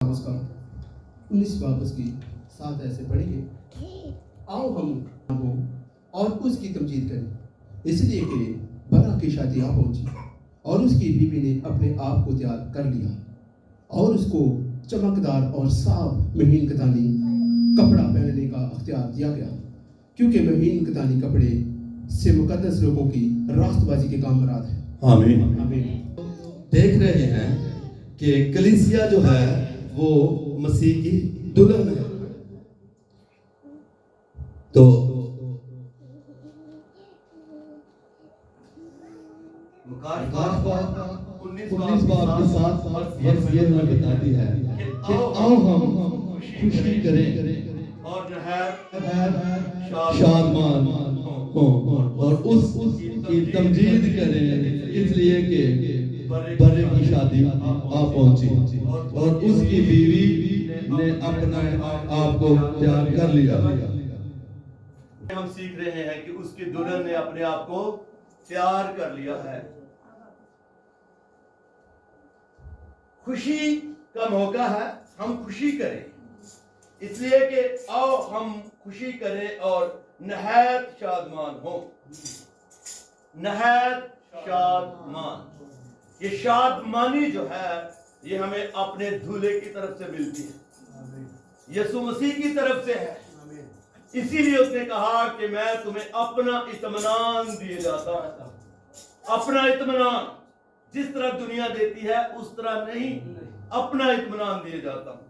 اس کا 19 باب اس کی 7 ایسے پڑھیں گے. آؤ ہم ہو اور اس کی تمجید کریں، اس لیے کہ برا کی شادی آ پہنچی اور اس کی بیوی نے اپنے آپ کو تیار کر لیا اور اس کو چمکدار اور صاف مہین کتانی کپڑا پہننے کا اختیار دیا گیا، کیونکہ مہین کتانی کپڑے سے مقدس لوگوں کی راست بازی کے کام مراد ہے. آمین. آمین. دیکھ رہے ہیں کہ کلیسیا جو ہے وہ مسیح کی دلہن ہے. تو مکاشفہ 19 باب کے 7 ورس یہ ہمیں بتاتی ہے کہ آؤ ہم خوشی کریں اور شادمان ہوں اور اس کی تمجید کریں، اس لیے کہ برے کی شادی آ پہنچی اور اس کی بیوی نے اپنا آپ کو تیار کر لیا. ہم سیکھ رہے ہیں کہ اس کی دلہن نے اپنے آپ کو تیار کر لیا ہے. خوشی کا موقع ہے، ہم خوشی کریں، اس لیے کہ آؤ ہم خوشی کریں اور نہایت شادمان ہوں. نہایت شادمان، یہ شادمانی جو ہے یہ ہمیں اپنے دولہے کی طرف سے ملتی ہے، یسوع مسیح کی طرف سے ہے. اسی لیے اس نے کہا کہ میں تمہیں اپنا اطمینان دیے جاتا ہوں. اپنا اطمینان جس طرح دنیا دیتی ہے اس طرح نہیں، اپنا اطمینان دیے جاتا ہوں.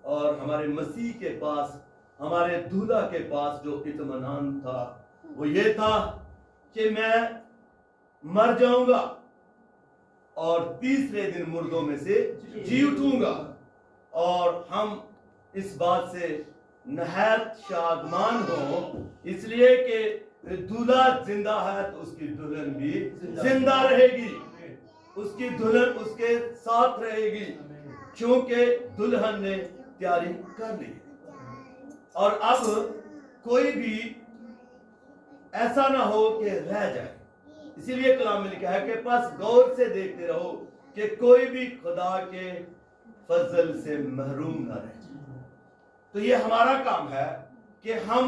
اور ہمارے مسیح کے پاس، ہمارے دولہا کے پاس جو اطمینان تھا وہ یہ تھا کہ میں مر جاؤں گا اور تیسرے دن مردوں میں سے جی اٹھوں گا. اور ہم اس بات سے نہایت شادمان ہوں، اس لیے کہ دولہا زندہ ہے تو اس کی دلہن بھی زندہ رہے گی، اس کی دلہن اس کے ساتھ رہے گی، کیونکہ دلہن نے تیاری کر لی. اور اب کوئی بھی ایسا نہ ہو کہ رہ جائے. اسی لیے کلام میں لکھا ہے کہ پس غور سے دیکھتے رہو کہ کوئی بھی خدا کے فضل سے محروم نہ رہے. تو یہ ہمارا کام ہے کہ ہم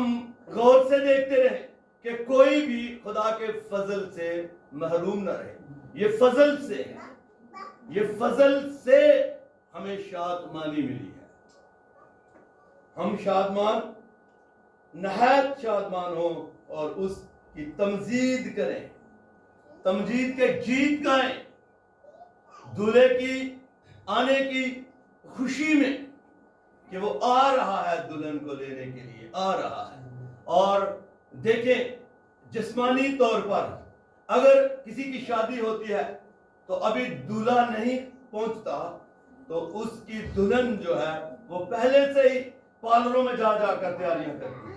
غور سے دیکھتے رہیں کہ کوئی بھی خدا کے فضل سے محروم نہ رہے. یہ فضل سے ہے، یہ فضل سے ہمیں شادمانی ملی ہے. ہم شادمان، نہایت شادمان ہوں اور اس کی تمجید کریں، تمجید کے گیت گائیں، دولہے کی آنے کی خوشی میں کہ وہ آ رہا ہے، دلہن کو لینے کے لیے آ رہا ہے. اور دیکھیں جسمانی طور پر اگر کسی کی شادی ہوتی ہے تو ابھی دولہا نہیں پہنچتا تو اس کی دلہن جو ہے وہ پہلے سے ہی پارلروں میں جا جا کر تیاریاں کرتی ہے.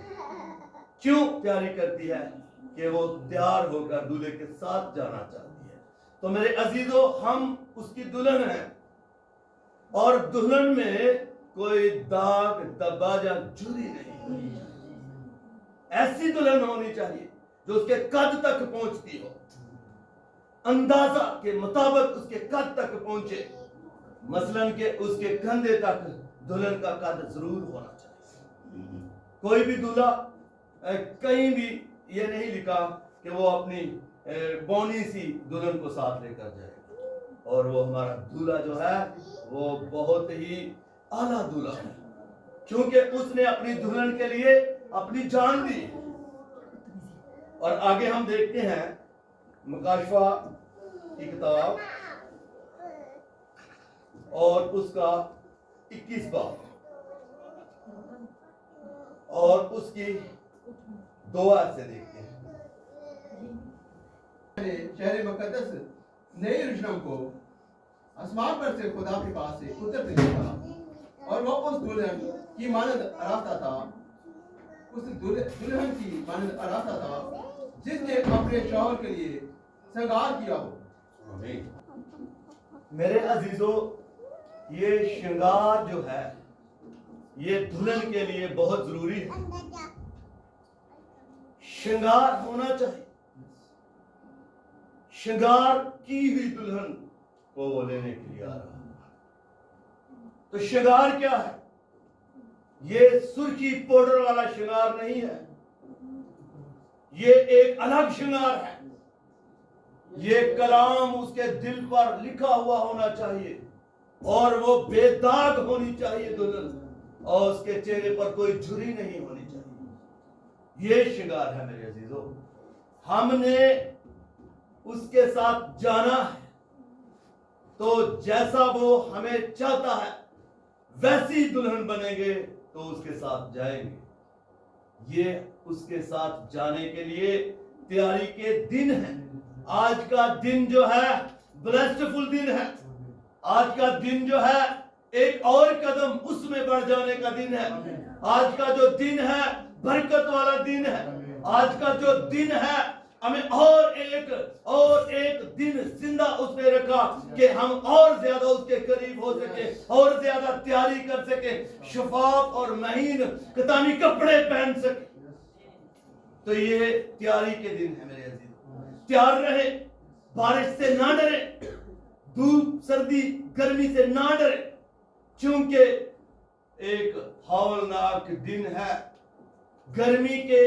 کیوں تیاری کرتی ہے؟ کہ وہ تیار ہو کر دولہے کے ساتھ جانا چاہتی ہے. تو میرے عزیزو، ہم اس کی دلہن ہیں اور دلہن میں کوئی داغ دبا یا جھری نہیں. ایسی دلہن ہونی چاہیے جو اس کے قد تک پہنچتی ہو، اندازہ کے مطابق اس کے قد تک پہنچے. مثلاً کہ اس کے کندھے تک دلہن کا قد ضرور ہونا چاہیے. کوئی بھی دولہا کہیں بھی یہ نہیں لکھا کہ وہ اپنی بونی سی دلہن کو ساتھ لے کر جائے. اور وہ ہمارا دولہا جو ہے وہ بہت ہی اعلیٰ دولہا ہے، کیونکہ اس نے اپنی دلہن کے لیے اپنی جان دی. اور آگے ہم دیکھتے ہیں مکاشفہ کی کتاب اور اس کا 21 باب اور اس کی 2 آیت سے دیکھتے ہیں. شہر مقدس نئے یروشلم کو آسمان پر سے خدا کے پاس سے اترتے دیکھا اور وہ اس دلہن کی مانند آراستہ تھا، اس دلہن کی مانند آراستہ تھا جس نے اپنے شوہر کے لیے سنگار کیا ہو. میرے عزیزو، یہ شنگار جو ہے یہ دلہن کے لیے بہت ضروری ہے. شنگار ہونا چاہیے. شنگار کی ہوئی دلہن کو وہ لینے کے لیے آ رہا ہے. तो श्रृंगार क्या है? ये सुर्खी पाउडर वाला श्रृंगार नहीं है, ये एक अलग श्रृंगार है। ये कलाम उसके दिल पर लिखा हुआ होना चाहिए और वो बेदाग होनी चाहिए दुल्हन, और उसके चेहरे पर कोई झुर्री नहीं होनी चाहिए। ये श्रृंगार है मेरे अजीजों। हमने उसके साथ जाना है, तो जैसा वो हमें चाहता है वैसी दुल्हन बनेंगे तो उसके साथ जाएंगे। ये उसके साथ जाने के लिए तैयारी के दिन है। आज का दिन जो है ब्लेस्डफुल दिन है। आज का दिन जो है एक और कदम उसमें बढ़ जाने का दिन है। आज का जो दिन है बरकत वाला दिन है। आज का जो दिन है हमें और एक दिन जिंदा उसने रखा कि हम और ज्यादा उसके करीब हो सके, और ज्यादा तैयारी कर सके, शफाफ और महीन कतानी कपड़े पहन सके। तो ये तैयारी के दिन है मेरे अजीज। तैयार रहे, बारिश से ना डरे, धूप सर्दी गर्मी से ना डरे, क्योंकि एक हौलनाक दिन है। गर्मी के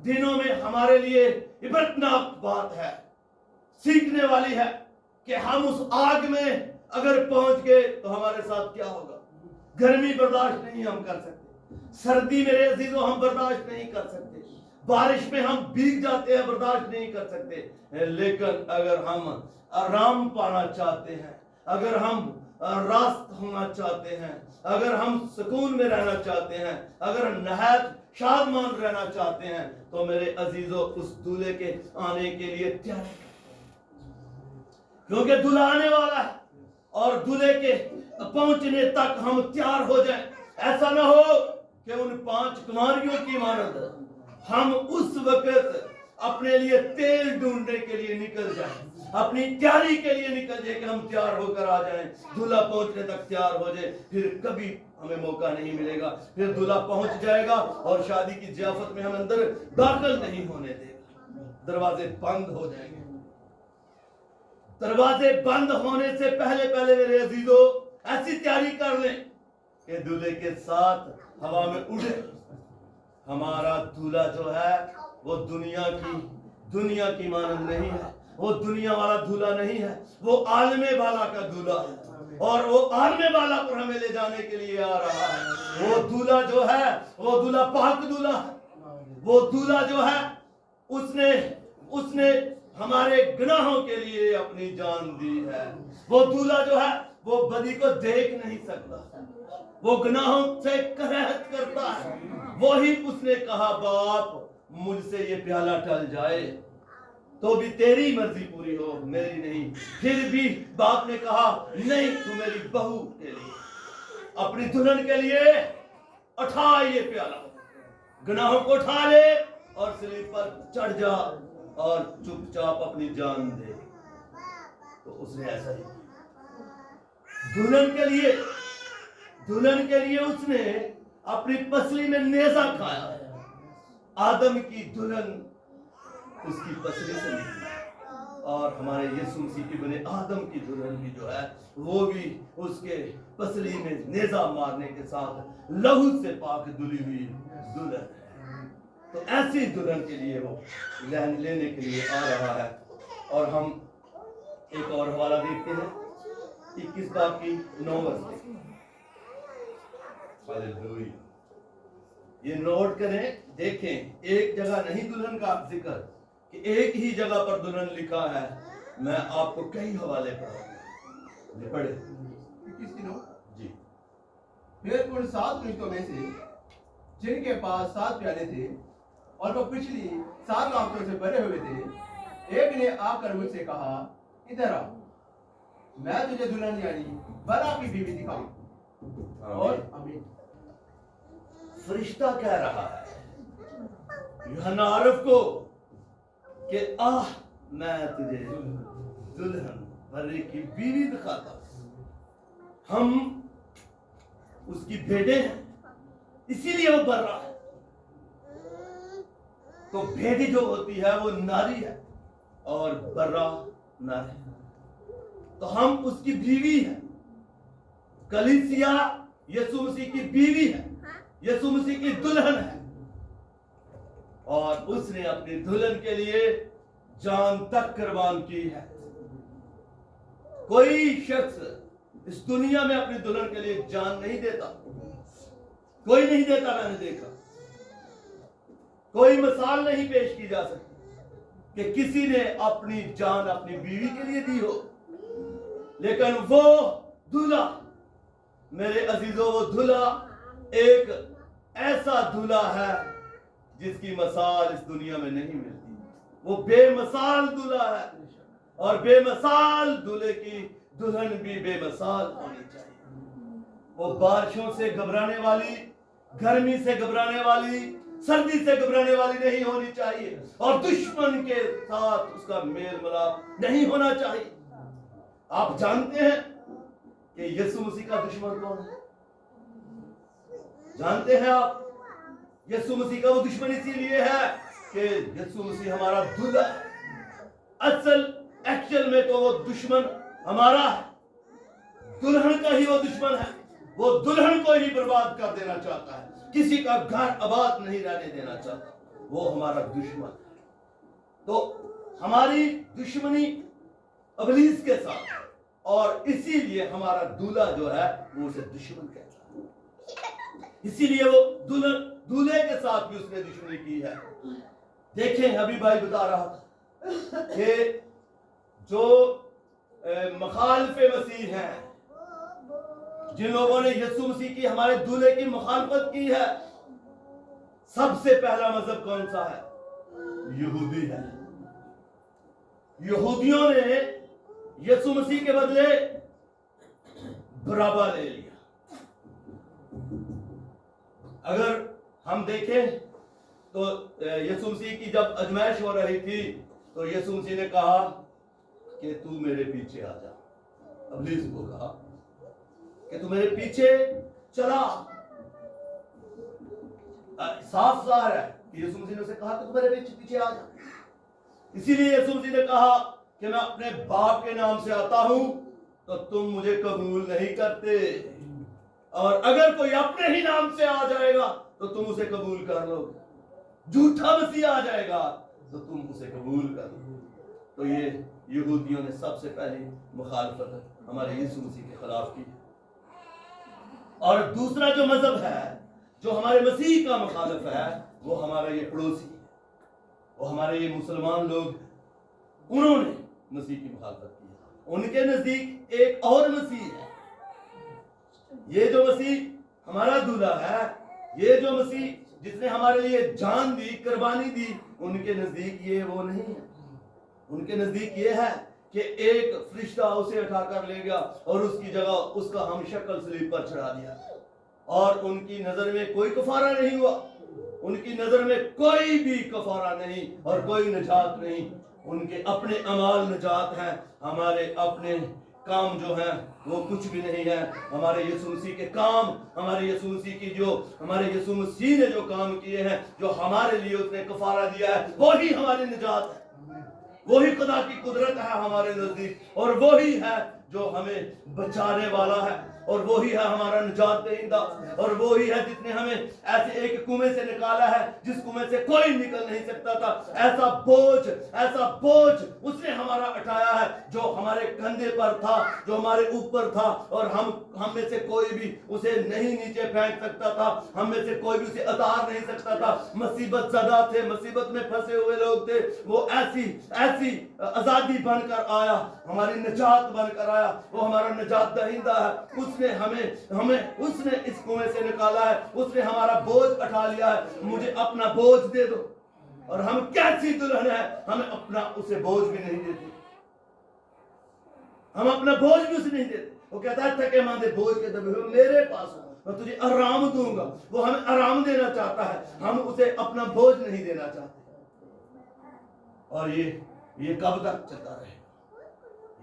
दिनों में हमारे लिए इबरतनाक बात है, सीखने वाली है कि हम उस आग में अगर पहुंच गए तो हमारे साथ क्या होगा। गर्मी बर्दाश्त नहीं हम कर सकते, सर्दी मेरे अजीजों हम बर्दाश्त नहीं कर सकते, बारिश में हम भीग जाते हैं, बर्दाश्त नहीं कर सकते। लेकिन अगर हम आराम पाना चाहते हैं, अगर हम रास्त होना चाहते हैं, अगर हम सुकून में रहना चाहते हैं, अगर नहायत शादमान रहना चाहते हैं, तो मेरे अजीजों उस दूल्हे के आने के लिए तैयार, क्योंकि दूल्हा आने वाला है और दूल्हे के पहुंचने तक हम तैयार हो जाएं। ऐसा ना हो कि उन 5 कुमारियों की मानद हम उस वक्त अपने लिए तेल ढूंढने के लिए निकल जाएं, अपनी तैयारी के लिए निकल जाए कि हम तैयार होकर आ जाएं, दूल्हा पहुंचने तक तैयार हो जाए, फिर कभी हमें मौका नहीं मिलेगा। फिर दूल्हा पहुंच जाएगा और शादी की जियाफत में हम अंदर दाखिल नहीं होने देगा, दरवाजे बंद हो जाएंगे। दरवाजे बंद होने से पहले मेरे अजीजों ऐसी तैयारी कर लें कि दूल्हे के साथ हवा में उड़े। हमारा दूल्हा जो है वो दुनिया की मानंद नहीं है, वो दुनिया वाला दूल्हा नहीं है, वो आलमे वाला का दूल्हा है, और वो आलमे वाला पर हमें ले जाने के लिए आ रहा है। वो दूल्हा जो है वो दूल्हा पाक दूल्हा है। वो दूल्हा जो है उसने हमारे गुनाहों के लिए अपनी जान दी है। वो दूल्हा जो है वो बदी को देख नहीं सकता, वो गुनाहों से कराहत करता है। वही उसने कहा, बाप मुझसे ये प्याला टल जाए तो भी तेरी मर्जी पूरी हो, मेरी नहीं। फिर भी बाप ने कहा, नहीं, तू मेरी बहू के लिए, अपनी दुल्हन के लिए उठा ये प्याला, गुनाहों को उठा ले और सलीब पर चढ़ जा और चुपचाप अपनी जान दे। तो उसने ऐसा ही दुल्हन के लिए उसने अपनी पसली में नेजा खाया है। आदम की दुल्हन उसकी पसली से निकली, और हमारे यीशु मसीह की बने आदम की दुल्हन भी जो है वो भी उसके पसली में नेजा मारने के साथ लहू से पाक धुली हुई दुल्हन है। तो ऐसी दुल्हन के लिए वो लेने के लिए आ रहा है। और हम एक और हवाला देखते हैं 21 बाब की 9 वर्ष। हालेलुया। ये नोट करें, देखें, एक जगह नहीं दुल्हन का जिक्र कि एक ही जगह पर दुल्हन लिखा है। मैं आपको कई हवाले पढ़ाऊंगा, पढ़े 21 की 9 जी। फिर उन 7 फरिश्तों में से जिनके पास 7 प्याले थे और वो पिछली 7 आंखों से भरे हुए थे, एक ने आकर मुझसे कहा, इधर आ, मैं तुझे दुल्हन यानी बरा की बीवी दिखाऊं। और आमीन। फरिश्ता कह रहा है यूहन्ना आरफ को कि आह, मैं तुझे दुल्हन भरे की बीवी दिखाता। हम उसकी भेड़े हैं, इसीलिए वो भर रहा है। तो भेड़ी जो होती है वो नारी है और बर्रा नारी है, तो हम उसकी बीवी हैं। कलीसिया यीशु मसीह की बीवी है, यीशु मसीह की दुल्हन है, और उसने अपनी दुल्हन के लिए जान तक कुर्बान की है। कोई शख्स इस दुनिया में अपनी दुल्हन के लिए जान नहीं देता, कोई नहीं देता। मैंने देखा, कोई मिसाल नहीं पेश की जा सकती कि किसी ने अपनी जान अपनी बीवी के लिए दी हो, लेकिन वो दूल्हा, मेरे अजीजों, वो दूल्हा एक ऐसा दूल्हा है जिसकी मिसाल इस दुनिया में नहीं मिलती। वो बेमिसाल दूल्हा है, और बेमिसाल दूल्हे की दुल्हन भी बेमिसाल होनी चाहिए। वो बारिशों से घबराने वाली, गर्मी से घबराने वाली, सर्दी से घबराने वाली नहीं होनी चाहिए, और दुश्मन के साथ उसका मेल मिलाप नहीं होना चाहिए। आप जानते हैं कि यीशु मसीह का दुश्मन कौन है? जानते हैं आप? यीशु मसीह का वो दुश्मन इसीलिए है कि यीशु मसीह हमारा दूल्हा है। एक्चुअल में तो वो दुश्मन हमारा है, दुल्हन का ही वो दुश्मन है। वो दुल्हन को ही बर्बाद कर देना चाहता है, किसी का घर आबाद नहीं रहने देना चाहता। वो हमारा दुश्मन है। तो हमारी दुश्मनी इब्लीस के साथ, और इसीलिए हमारा दूल्हा जो है वो उसे दुश्मन कहता है। इसीलिए वो दूल्हे के साथ भी उसने दुश्मनी की है। देखें, अभी भाई बता रहा था कि जो मुखालिफे मसीह हैं, जिन लोगों ने यीशु मसीह की, हमारे दूल्हे की मुखालफत की है, सबसे पहला मजहब कौन सा है? यहूदी है। यहूदियों ने यीशु मसीह के बदले बराबा ले लिया। अगर हम देखें तो यीशु मसीह की जब अजमाइश हो रही थी तो यीशु मसीह ने कहा कि तू मेरे पीछे आ जा। इब्लीस को कहा कि तू मेरे पीछे चला। साफ ज़ाहिर है कि यीशु मसीह ने उसे कहा कि तू मेरे पीछे आ जा। इसीलिए यीशु मसीह ने कहा कि मैं अपने बाप के नाम से आता हूं तो तुम मुझे कबूल नहीं करते, और अगर कोई अपने ही नाम से आ जाएगा तो तुम उसे कबूल कर लो। झूठा मसीह आ जाएगा तो तुम उसे कबूल कर लो। तो ये यहूदियों ने सबसे पहले मुखालफत हमारे यीशु मसीह के खिलाफ की। और दूसरा जो मजहब है जो हमारे मसीह का मुखालिफ है, वो हमारा ये पड़ोसी, वो हमारे ये मुसलमान लोग, उन्होंने मसीह की मुखालफत की। उनके नजदीक एक और मसीह है। ये जो मसीह हमारा दूल्हा है, ये जो मसीह जिसने हमारे लिए जान दी, कुर्बानी दी, उनके नजदीक ये वो नहीं है। उनके नजदीक ये है कि एक फरिश्ता उसे उठाकर ले गया और उसकी जगह उसका हम शक्ल सलीब पर चढ़ा दिया, और उनकी नजर में कोई कफारा नहीं हुआ, उनकी नजर में कोई भी कफारा नहीं और कोई निजात नहीं। उनके अपने अमाल निजात हैं, हमारे अपने काम जो है वो कुछ भी नहीं है। हमारे यीशु मसीह के काम, हमारे यीशु मसीह की जो, हमारे यीशु मसीह ने जो काम किए हैं, जो हमारे लिए उसने कफारा दिया है, वही हमारी निजात है, वही खुदा की कुदरत है हमारे नजदीक, और वही है जो हमें बचाने वाला है, और वही है हमारा निजात दहिंदा, और वही है जिसने हमें ऐसे एक कुएं से निकाला है जिस कुएं से कोई निकल नहीं सकता था। ऐसा बोझ उसने हमारा उठाया है जो हमारे कंधे पर था, जो हमारे ऊपर था, और हम में से कोई भी उसे नहीं नीचे फेंक सकता था, हम में से कोई भी उसे उतार नहीं सकता था। मुसीबत ज़दा थे, मुसीबत में फंसे हुए लोग थे, वो ऐसी आजादी बनकर आया, हमारी निजात बनकर आया, वो हमारा निजात दहिंदा है। उसने हमें उसने इस कुएं से निकाला है, उसने हमारा बोझ उठा लिया है। मुझे अपना बोझ दे दो, और हम कैसी दुल्हन है, हमें अपना उसे बोझ भी नहीं देते, हम अपना बोझ भी उसे नहीं देते। वो कहता है थके मांदे बोझ के दबे हुए मेरे पास हो, मैं तुझे आराम दूंगा। वो हमें आराम देना चाहता है, हम उसे अपना बोझ नहीं देना चाहते। और ये कब तक चलता रहेगा?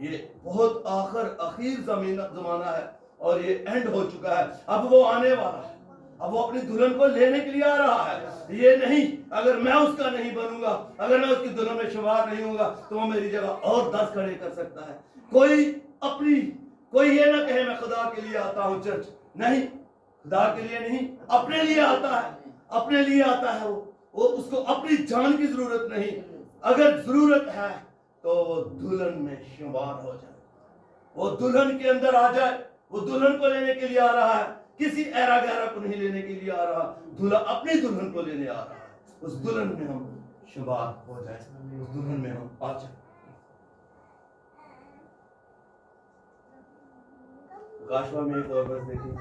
ये बहुत आखिर जमाना है, और ये एंड हो चुका है। अब वो आने वाला है, अब वो अपनी दुल्हन को लेने के लिए आ रहा है। ये नहीं, अगर मैं उसका नहीं बनूंगा, अगर मैं उसकी दुल्हन में शुमार नहीं होगा, तो वो मेरी जगह और 10 खड़े कर सकता है। कोई अपनी कोई ये ना कहे मैं खुदा के लिए आता हूं चर्च, नहीं, खुदा के लिए नहीं, अपने लिए आता है, अपने लिए आता है। वो उसको अपनी जान की जरूरत नहीं, अगर जरूरत है तो वो दुल्हन में शुमार हो जाए, वो दुल्हन के अंदर आ जाए। वो दुल्हन को लेने के लिए आ रहा है, किसी ऐरा गहरा को नहीं लेने के लिए आ रहा, दूल्हा अपनी दुल्हन को लेने आ रहा है। उस दुल्हन में हम शुमार हो जाए, उस दुल्हन में हम आ जाए। काशवा में एक और वर्ष देखिए,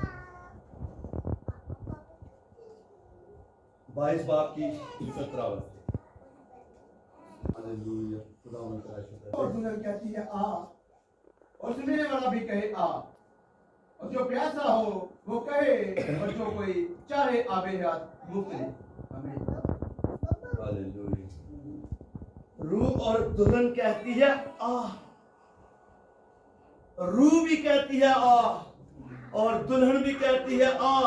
22 बाप की 17 वर्ष। हालेलुया, खुदावंद का शुक्र है। और दुल्हन कहती है आ, और सुनने वाला भी कहे आ, और जो प्यासा हो वो कहे, और जो कोई चाहे आबे हयात मुफ्त ले। आमीन। हालेलुया। रूह और दुल्हन कहती है आ, रूह भी कहती है आ, और दुल्हन भी कहती है आ,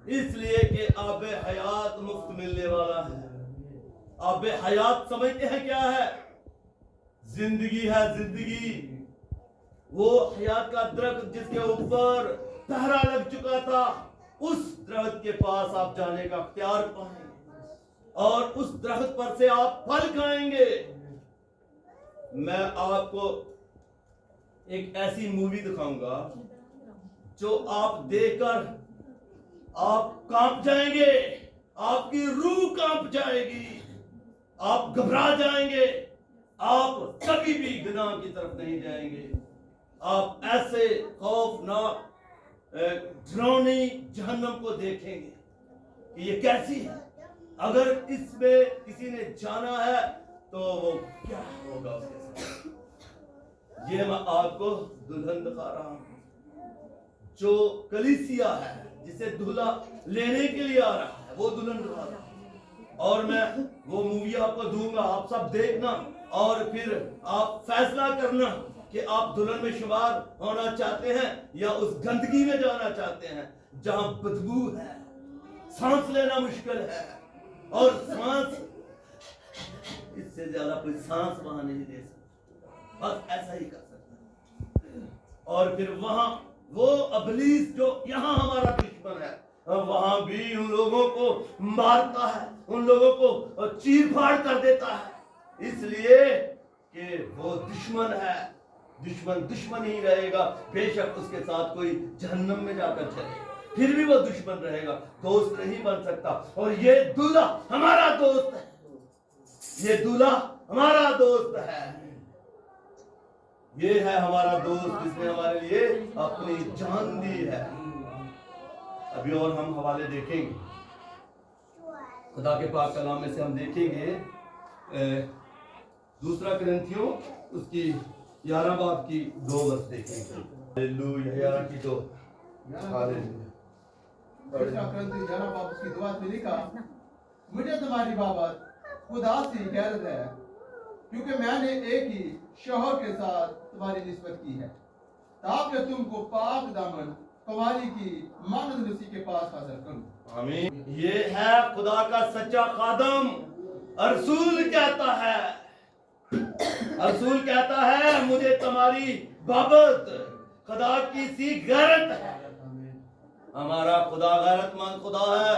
इसलिए कि आबे हयात मुफ्त मिलने वाला है। आबे हयात समझते हैं क्या है? जिंदगी है, जिंदगी। वो हयात का दरख्त जिसके ऊपर पहरा लग चुका था, उस दरख्त के पास आप जाने का अख्तियार पाएंगे और उस दरख्त पर से आप फल खाएंगे। मैं आपको एक ऐसी मूवी दिखाऊंगा जो आप देखकर आप कांप जाएंगे, आपकी रूह कांप जाएगी, आप घबरा जाएंगे, आप कभी भी गुनाह की तरफ नहीं जाएंगे। आप ऐसे खौफनाक डरावनी जहन्नम को देखेंगे कि ये कैसी है। अगर इसमें किसी ने जाना है तो वो क्या होगा उसके साथ। ये मैं आपको दुल्हन दिखा रहा हूं, जो कलीसिया है, जिसे दूल्हा लेने के लिए आ रहा है, वो दुल्हन दिखा रहा हूं। और मैं वो मूवी आपको दूंगा, आप सब देखना और फिर आप फैसला करना कि आप दुल्हन में शुमार होना चाहते हैं या उस गंदगी में जाना चाहते हैं जहां बदबू है, सांस लेना मुश्किल है, और सांस, इससे ज्यादा कोई सांस वहां नहीं दे सकता, बस ऐसा ही कर सकता है। और फिर वहां वो अबलीस जो यहाँ हमारा दुश्मन है, वहां भी उन लोगों को मारता है, उन लोगों को चीर फाड़ कर देता है, इसलिए कि वो दुश्मन है। दुश्मन दुश्मन ही रहेगा, बेशक उसके साथ कोई जहन्नम में जाकर चले, फिर भी वो दुश्मन रहेगा, दोस्त नहीं बन सकता। और ये दूल्हा हमारा दोस्त है, ये दूल्हा हमारा दोस्त है, ये है हमारा दोस्त जिसने हमारे लिए अपनी जान दी है। अभी और हम हवाले देखेंगे, खुदा के पाक कलाम में से हम देखेंगे दूसरा कुरिन्थियों उसकी 11 बाब की 2 वर्ष देखेंगे। हालेलुया, 11 की 2। हालेलुया। दूसरा कुरिन्थियों 11 बाब उसकी 2 में लिखा, मुझे तुम्हारी बाबत खुदा से गैरत है, क्योंकि मैंने एक ही शौहर के साथ तुम्हारी निस्बत की है, ताकि तुमको पाक दामन कवाली की मानद मसीह के पास हासिल करूं। आमीन। ये है खुदा का सच्चा खादम। रसूल कहता है, रसूल कहता है मुझे तुम्हारी बाबत खुदा की सी गैरत है। हमारा खुदा गैरतमंद खुदा है,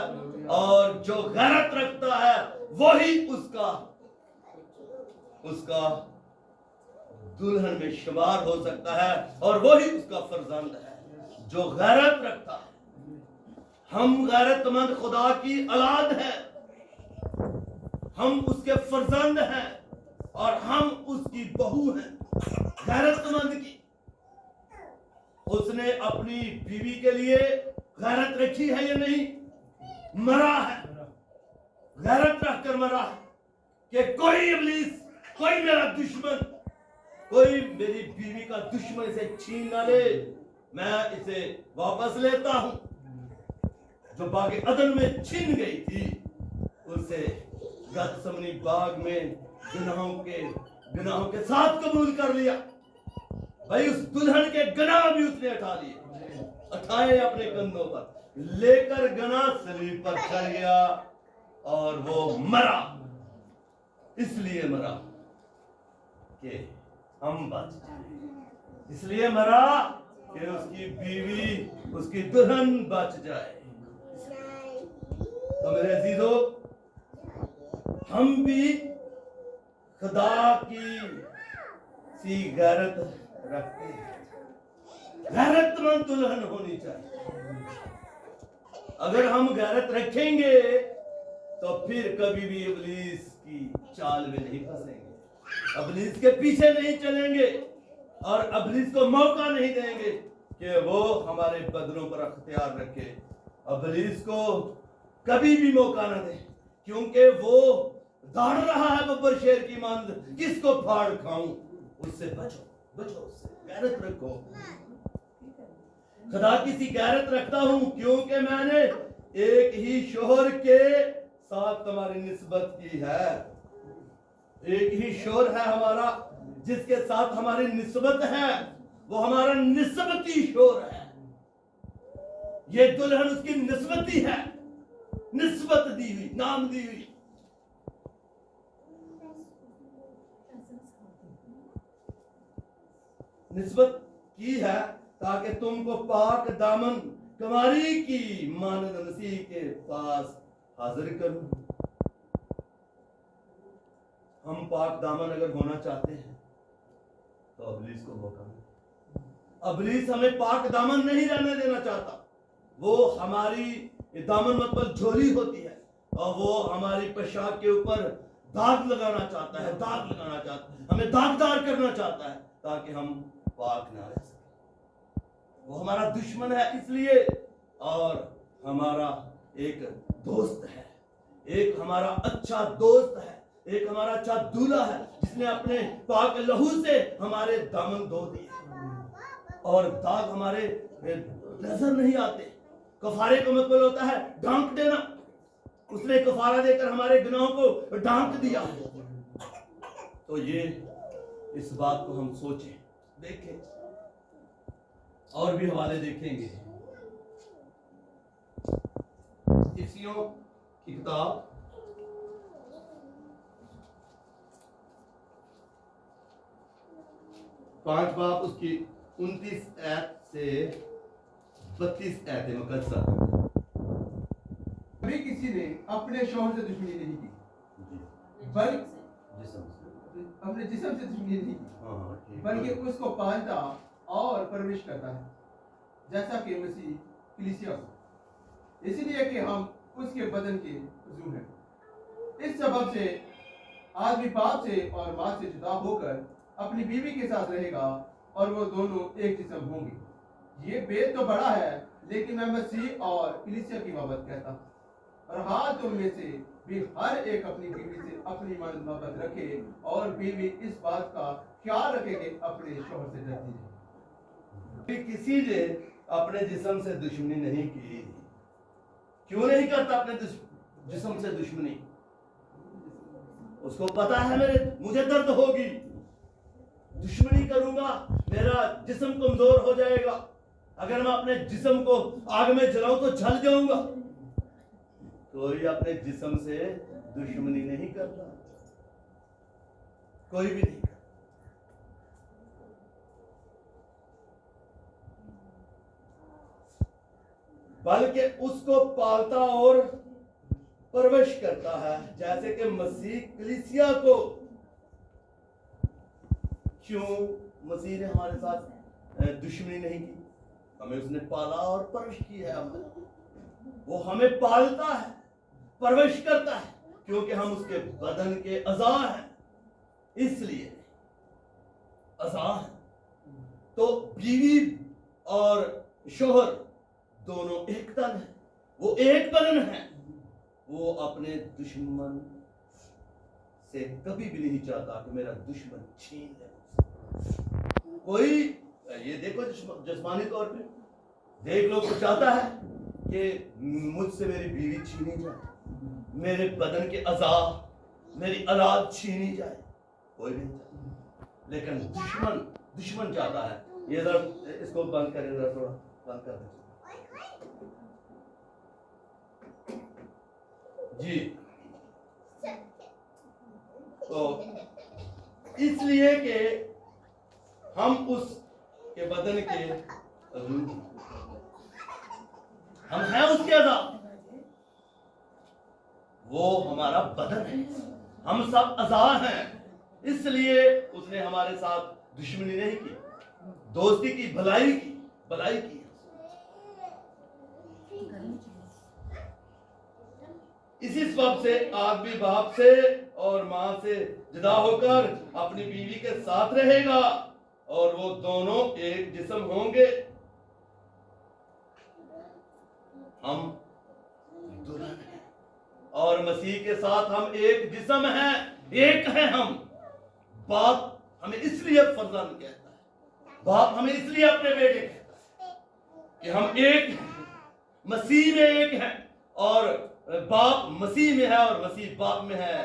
और जो गैरत रखता है वही उसका दुल्हन में शुमार हो सकता है, और वही उसका फर्जंद है जो गैरत रखता है। हम गैरतमंद खुदा की औलाद हैं, हम उसके फर्जंद हैं, और हम उसकी बहू हैं गैरतमंद की। उसने अपनी बीवी के लिए गैरत रखी है या नहीं? मरा है, गैरत रखकर मरा है कि कोई इब्लीस, कोई मेरा दुश्मन, कोई मेरी बीवी का दुश्मन इसे छीन ना ले, मैं इसे वापस लेता हूं। जो बाग अदन में छीन गई थी, उसे गतसमनी बाग में गुनाहों के साथ कबूल कर लिया। भाई उस दुल्हन के गुनाह भी उसने उठा लिए, उठाए अपने कंधों पर, लेकर गुनाह सलीब पर चढ़ गया, और वो मरा। इसलिए मरा कि हम बच जाए, इसलिए मरा कि उसकी बीवी, उसकी दुल्हन बच जाए। तो मेरे अजीजों, हम भी खुदा की सी गैरत रखते हैं। गैरतमंद दुल्हन होनी चाहिए। अगर हम गैरत रखेंगे तो फिर कभी भी इब्लीस की चाल में नहीं फंसेंगे, इब्लीस के पीछे नहीं चलेंगे और इब्लीस को मौका नहीं देंगे कि वो हमारे बदनों पर अख्तियार रखे। इब्लीस को कभी भी मौका न दे, क्योंकि वो दौड़ रहा है बब्बर शेर की मांद, किसको फाड़ खाऊं। उससे बचो, बचो, उससे गैरत रखो। खुदा किसी गैरत रखता हूं क्योंकि मैंने एक ही शोहर के साथ तुम्हारी निस्बत की है। एक ही शोहर है हमारा जिसके साथ हमारी निस्बत है, वो हमारा निस्बती शोहर है। ये दुल्हन उसकी निस्बती है, निस्बत दी हुई, नाम दी हुई। निस्बत की है ताकि तुमको पाक दामन कुमारी की मानद मसीह के पास हाजिर करूं। हम पाक दामन अगर होना चाहते हैं तो इब्लीस को मौका दो। इब्लीस हमें पाक दामन नहीं रहने देना चाहता। वो हमारी दामन मतलब झोली होती है और वो हमारी पोशाक के ऊपर दाग लगाना चाहता है, दाग लगाना चाहता है, हमें दागदार करना चाहता है ताकि हम पाक ना रह सके। वो हमारा दुश्मन है इसलिए, और हमारा एक दोस्त है, एक हमारा अच्छा दोस्त है, एक हमारा अच्छा दूल्हा है जिसने अपने पाक लहू से हमारे दामन धो दिए और दाग हमारे नजर नहीं आते। कफारे का मतलब होता है ढांक देना। उसने कफारा देकर हमारे गुनाहों को ढांक दिया। तो ये इस बात को हम सोचें, देखें और भी हवाले देखेंगे। इफिसियों की किताब 5 बाब उसकी 29 आयत से 32 आयतें मुकद्दसा कभी किसी ने अपने शौहर से दुश्मनी नहीं की, बल्कि अपने जिस्म से दुश्मनी नहीं की, बल्कि उसको पालता और परवरिश करता है, जैसा कि मसीह कलीसिया को, इसलिए कि हम उसके बदन के उज़ू हैं। इस सबब से आदमी बाप से और माँ से जुदा होकर अपनी बीवी के साथ रहेगा और वो दोनों एक जिस्म होंगे। ये भेद तो बड़ा है, लेकिन मैं मसीह और कलीसिया की बाबत कहता हूँ। और हाँ, तुम में से भी हर एक अपनी बीवी से अपनी मोहब्बत रखे और बीवी इस बात का ख्याल रखे कि अपने शौहर से डरती है। किसी ने अपने जिस्म से दुश्मनी नहीं की। क्यों नहीं करता अपने जिस्म से दुश्मनी? उसको पता है मुझे दर्द होगी, दुश्मनी करूंगा, मेरा जिस्म कमजोर हो जाएगा। अगर मैं अपने जिस्म को आग में जलाऊं तो जल जाऊंगा। कोई अपने जिस्म से दुश्मनी नहीं करता, कोई भी नहीं करता। बल्कि उसको पालता और परवरिश करता है, जैसे कि मसीह कलीसिया को। क्यों मसीह ने हमारे साथ दुश्मनी नहीं की? हमें उसने पाला और परवरिश की है। वो हमें पालता है, परवरिश करता है, क्योंकि हम उसके बदन के अज़ा हैं, इसलिए अज़ा हैं। तो बीवी और शोहर दोनों एक तन है, वो एक बदन है। वो अपने दुश्मन से कभी भी नहीं चाहता कि मेरा दुश्मन छीन ले। कोई ये देखो जिस्मानी तौर पे देख लो तो चाहता है कि मुझसे मेरी बीवी छीनी जाए, मेरे बदन के अज़ा, मेरी औलाद छीनी जाए, कोई नहीं चाहता। लेकिन दुश्मन चाहता है। ये जरा इसको बंद करें, जरा थोड़ा बंद कर दें जी। तो इसलिए कि हम उस के बदन के अज़ू। हम हैं उसके अज़ा, वो हमारा बदन है, हम सब अज़ा हैं। इसलिए उसने हमारे साथ दुश्मनी नहीं की, दोस्ती की, भलाई की। इसी सबब से आदमी बाप से और मां से जुदा होकर अपनी बीवी के साथ रहेगा और वो दोनों एक जिस्म होंगे। हम दुल्हन हैं और मसीह के साथ हम एक जिस्म हैं, एक हैं हम। बाप हमें इसलिए फर्जंद कहता है, बाप हमें इसलिए अपने बेटे कहता है कि हम एक हैं, मसीह में एक हैं, और बाप मसीह में है और मसीह बाप में है।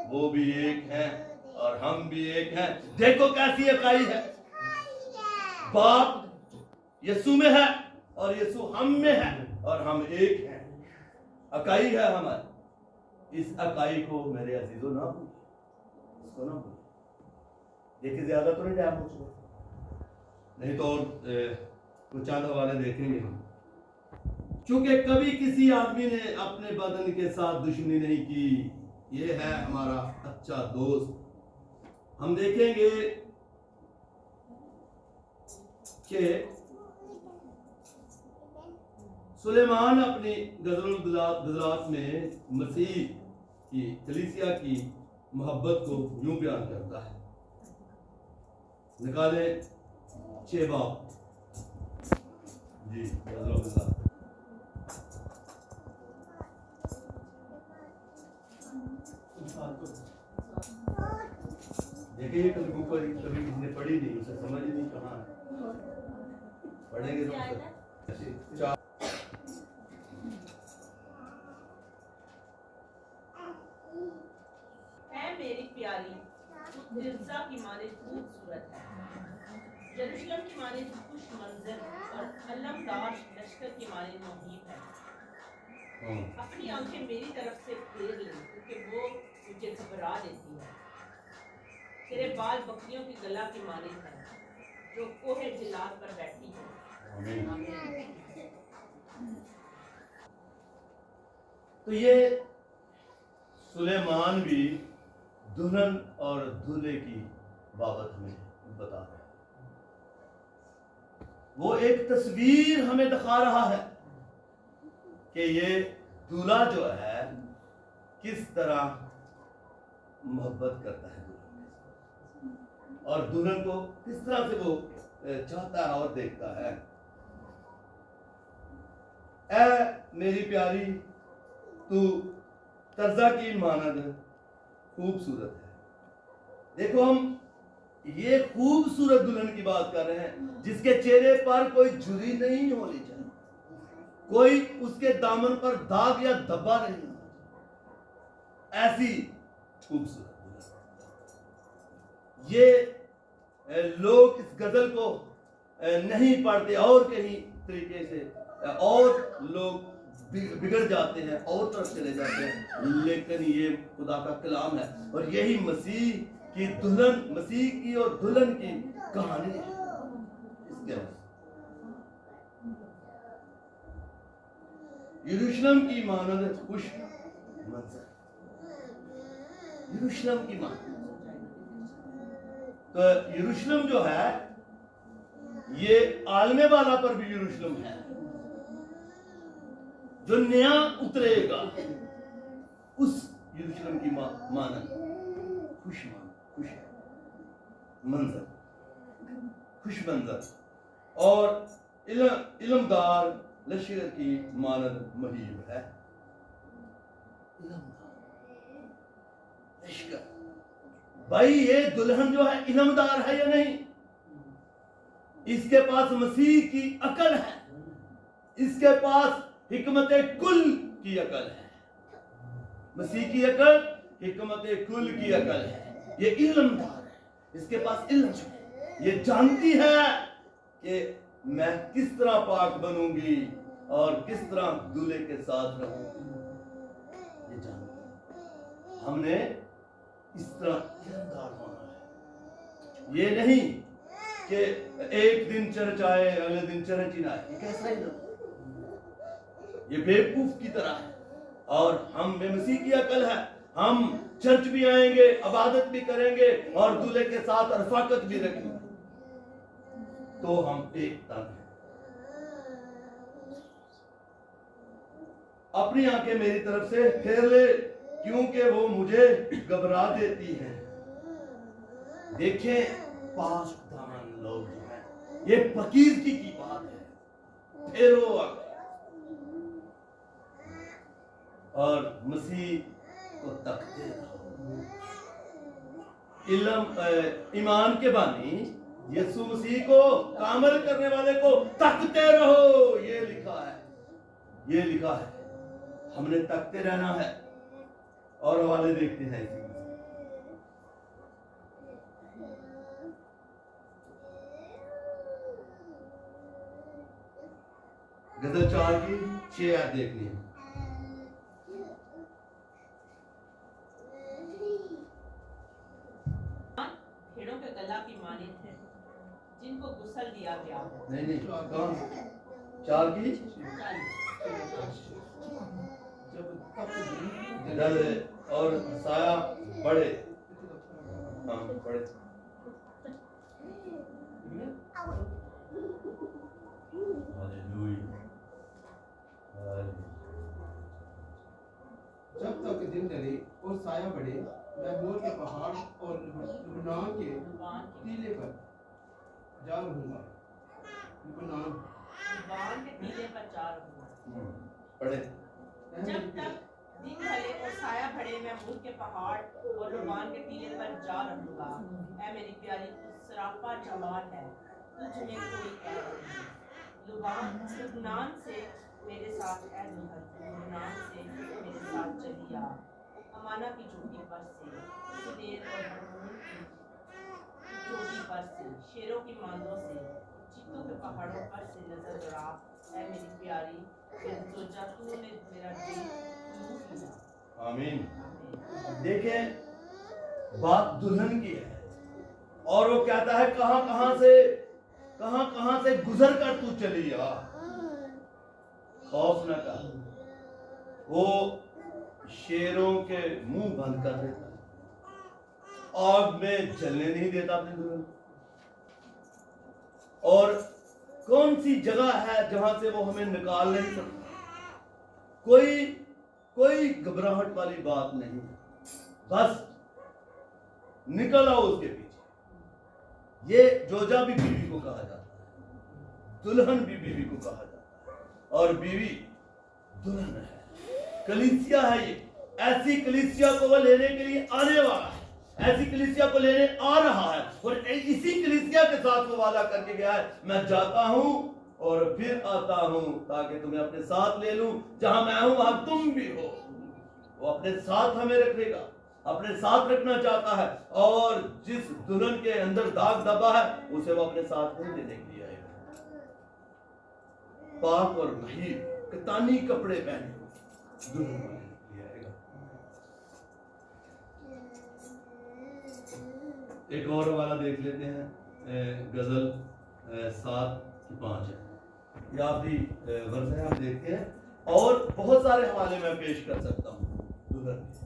वो भी एक हैं और हम भी एक हैं। देखो कैसी इकाई है, बाप यीशु में है और यीशु हम में है और हम एक हैं। इकाई है हमारी। इस इकाई को मेरे अजीजों ना भूलिए, इसको ना भूलिए। देखिए ज्यादा तो नहीं टाइम हो चुका, नहीं तो कुछ चंद हवाले देखेंगे हम। चूंकि कभी किसी आदमी ने अपने बदन के साथ दुश्मनी नहीं की, ये है हमारा अच्छा दोस्त। हम देखेंगे कि सुलेमान अपनी गज़लात में मसीह की कलीसिया की मोहब्बत को यूं बयान करता है। निकाले 6 बाब जी, देखिए कभी किसने पढ़ी नहीं, उसे समझ नहीं कहाँ है। पढ़ेंगे तो है मेरी प्यारी, तू तिर्सा की माने खूबसूरत है, यरूशलेम की माने तू खुश मंजर और अलमदार लश्कर की माने मुहीब है। अपनी आंखें मेरी तरफ से फेर ले, क्योंकि वो मुझे घबरा देती है। तेरे बाल बकरियों की गला की माने है, जो कोहे जिलाल पर बैठी है। आमीन। तो ये सुलेमान भी दुल्हन और दूल्हे की बाबत हमें बता रहा है। वो एक तस्वीर हमें दिखा रहा है कि ये दूल्हा जो है किस तरह मोहब्बत करता है दुल्हन से, और दुल्हन को किस तरह से वो चाहता है और देखता है। ऐ मेरी प्यारी, तू तर्जा की मानद खूबसूरत है। देखो हम ये खूबसूरत दुल्हन की बात कर रहे हैं, जिसके चेहरे पर कोई झुर्री नहीं होनी चाहिए, कोई उसके दामन पर दाग या धब्बा नहीं होना चाहिए, ऐसी खूबसूरत दुल्हन। ये लोग इस गजल को नहीं पढ़ते और कहीं तरीके से, और लोग बिगड़ जाते हैं और तरफ चले जाते हैं, लेकिन ये खुदा का कलाम है और यही मसीह की दुल्हन, मसीह की और दुल्हन की कहानी है। इसके यरूशलेम की मानद खुश मंजर, यरूशलेम की मानद। तो यरूशलेम जो है ये आलमे वाला पर भी यरूशलेम है, जो नया उतरेगा उस यरूशलेम की मानद खुश मंजर, खुश मंजर और इल्मदार लश्कर की मानद महीब है। लश्कर भाई, ये दुल्हन जो है इल्मदार है या नहीं? इसके पास मसीह की अकल है, इसके पास हिकमत कुल की अकल है। मसीह की अकल हिकमत कुल की अकल है। ये इल्मदार है, इसके पास इल्म है, ये जानती है कि मैं किस तरह पाक बनूंगी और किस तरह दूल्हे के साथ रहूंगी। ये जानती है। हमने इस तरह इल्मदार होना है। ये नहीं कि एक दिन चर्च आए अगले दिन चर्च ही ना आए, ये कैसा है? ये बेवकूफ की तरह है। और हम में मसीह की अकल है, हम चर्च भी आएंगे, इबादत भी करेंगे और दूल्हे के साथ रफाकत भी रखेंगे, तो हम एक तन हैं। अपनी आंखें मेरी तरफ से फेर ले, क्योंकि वो मुझे घबरा देती हैं। देखें पासदान लोग जो हैं, ये फकीरगी की बात है। फेरो और मसीह को तकते रहो। ईमान के बानी यीशु मसीह को कामल करने वाले को तकते रहो, ये लिखा है, ये लिखा है। हमने तकते रहना है। और हवाले देखते हैं इसी में। गज़ल 4 की 6 आयत देखनी है। भेड़ों के गला की मानित है, जिनको गुस्ल दिया गया हो। नहीं कौन? 4 की डर और साया बड़े, हाँ बड़े। जब तक दिन ढले और साया बढ़े, मैं मोर के पहाड़ और लुबनान के टीले पर जा रहूंगा। लुबान के टीले पर जा रहूंगा। पढ़े। जब तक दिन ढले और साया बढ़े, मैं मूर के पहाड़ और लुबान के टीले पर जा रहूंगा। ऐ मेरी प्यारी, तू सरापा जमाल है, तुझ में कोई ऐब नहीं। लुबनान से मेरे साथ ऐ दुल्हन, लुबनान से मेरे साथ चली आ। अमाना की चोटी पर से, सुदेर और हरमोन की चोटी पर से, शेरों की मांदों से, चीतों के पहाड़ों पर से नजर दौड़ा। ऐ मेरी प्यारी, सोचा तूने मेरा दिल लूट लिया। आमीन। देखें, बात दुल्हन की है और वो कहता है कहां से गुजर कर तू चली आ। खौफ न कर, वो शेरों के मुंह बंद कर देता है, आग में जलने नहीं देता अपनी दुल्हन। और कौन सी जगह है जहां से वो हमें निकाल नहीं सकता? कोई घबराहट वाली बात नहीं, बस निकल आओ उसके पीछे। ये जोजा भी बीवी को कहा जाता है, दुल्हन भी बीवी को कहा जाता है, और बीवी दुल्हन है। कलीसिया है ये, ऐसी कलीसिया को वो लेने के लिए आने वाला है, ऐसी कलीसिया को लेने आ रहा है। और इसी कलीसिया के साथ वो वादा करके गया है, मैं जाता हूं और फिर आता हूं ताकि तुम्हें अपने साथ ले लूं। जहां मैं हूं वहां तुम भी हो। वो अपने साथ हमें रखेगा, अपने साथ रखना चाहता है। और जिस दुल्हन के अंदर दाग दबा है, उसे वो अपने साथ नहीं लेने के लिए आएगा। पाक और महीन कतानी कपड़े पहने दुल्हन वाले लिए आएगा। एक और वाला देख लेते हैं, गजल 7 की 5 है। ये आखिरी वर्ष है, आप देखते हैं। और बहुत सारे हवाले मैं पेश कर सकता हूँ दुल्हन के,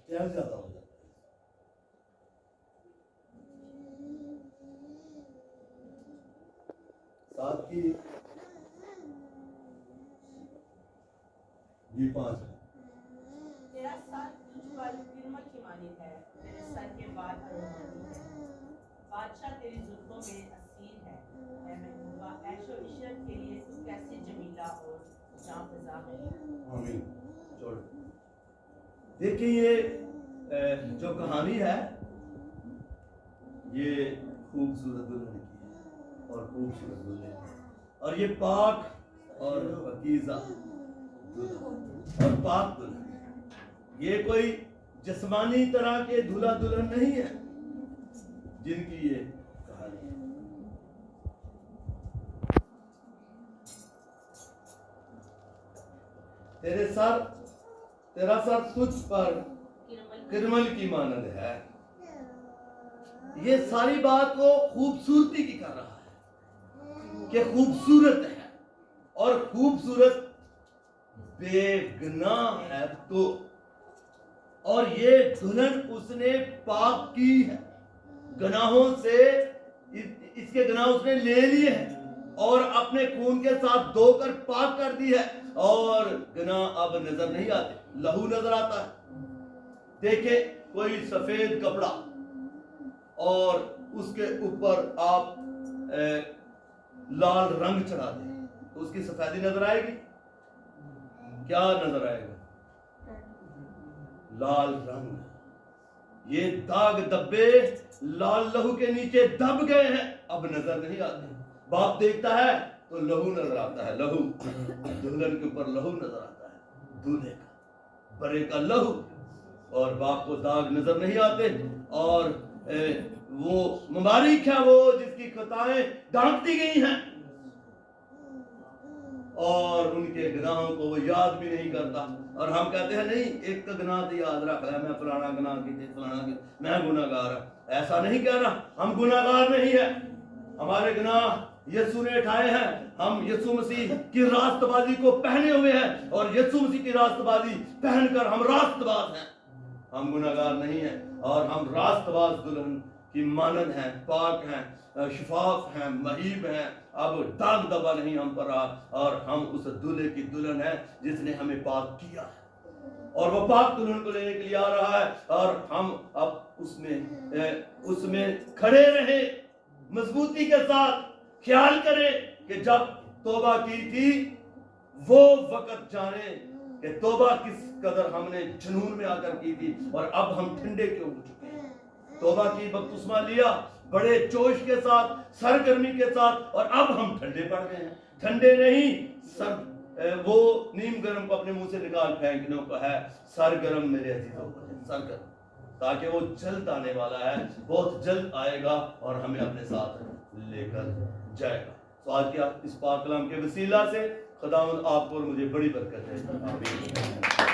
क्या ज्यादा हो जाता है। सात की जी 5 है। तेरा सर तुझ पर निर्मल की मानित है, तेरे सर के बाल अनुमानी है। बादशाह तेरी जुल्फों में असीर है, ऐ महबूबा ऐशो इशरत के लिए तू कैसी जमीला और जांफज़ा है। आमीन। छोड़। देखिए, ये जो कहानी है, ये खूबसूरत दुल्हन की है और खूबसूरत दुल्हन, और ये पाक और पकीज़ा दुल्हन और पाक दुल्हन। ये कोई जिस्मानी तरह के दूल्हा दुल्हन नहीं है जिनकी ये कहानी है। तेरा सर तुझ पर किरमल की मानद है। یہ ساری بات وہ خوبصورتی کی کر رہا ہے کہ خوبصورت ہے اور خوبصورت بے گناہ ہے تو، اور یہ دلہن اس نے پاک کی ہے گناہوں سے، اس کے گناہ اس نے لے لیے ہیں اور اپنے خون کے ساتھ دھو کر پاک کر دی ہے، اور گناہ اب نظر نہیں آتے، لہو نظر آتا ہے۔ دیکھیں کوئی سفید کپڑا اور اس کے اوپر آپ لال رنگ چڑھا دیں تو اس کی سفیدی نظر آئے گی؟ کیا نظر آئے گا؟ لال رنگ۔ یہ داغ دبے لال لہو کے نیچے دب گئے ہیں، اب نظر نہیں آتے۔ باپ دیکھتا ہے تو لہو نظر آتا ہے، لہو دلہن کے اوپر لہو نظر آتا ہے، دولہے کا برے کا لہو، اور باپ کو داغ نظر نہیں آتے، اور وہ مبارک ہے وہ جس کی خطائیں ڈھانپتی گئی ہیں اور ان کے گناہوں کو وہ یاد بھی نہیں کرتا۔ اور ہم کہتے ہیں نہیں ایک کا گناہ تو یاد رکھ رہا ہے، میں فلانا گناہ کی تھی، فلانا کی، میں گناہ گار ہوں۔ ایسا نہیں کہہ رہا، ہم گناہ گار نہیں ہیں، ہمارے گناہ یسوع نے اٹھائے ہیں، ہم یسوع مسیح کی راست بازی کو پہنے ہوئے ہیں، اور یسوع مسیح کی راست بازی پہن کر ہم راست باز ہیں، ہم گناہ گار نہیں ہیں، اور ہم راست باز دلہن کی مانند ہیں، پاک ہیں، شفاف ہیں، مہیب ہیں، اب داغ دبا نہیں ہم پر رہا، اور ہم اس دلہے کی دلہن ہیں جس نے ہمیں پاک کیا ہے، اور وہ پاک دلہن کو لینے کے لیے آ رہا ہے، اور ہم اب اس میں کھڑے رہے مضبوطی کے ساتھ، خیال کریں کہ جب توبہ کی تھی وہ وقت جانے کہ توبہ کس قدر ہم نے جنون میں آ کر کی تھی، اور اب ہم ٹھنڈے کیوں ہو چکے ہیں۔ توبہ کی بپتسمہ لیا بڑے جوش کے ساتھ، سرگرمی کے ساتھ، اور اب ہم ٹھنڈے پڑ گئے ہیں، ٹھنڈے نہیں، وہ نیم گرم کو اپنے منہ سے نکال پھینکنے کو ہے، سرگرم میرے عزیزوں کو ہے، سرگرم، تاکہ وہ جلد آنے والا ہے، بہت جلد آئے گا اور ہمیں اپنے ساتھ لے کر جائے گا۔ تو آج کے اس پاک کلام کے وسیلہ سے خداوند آپ کو اور مجھے بڑی برکت ہے، آمین۔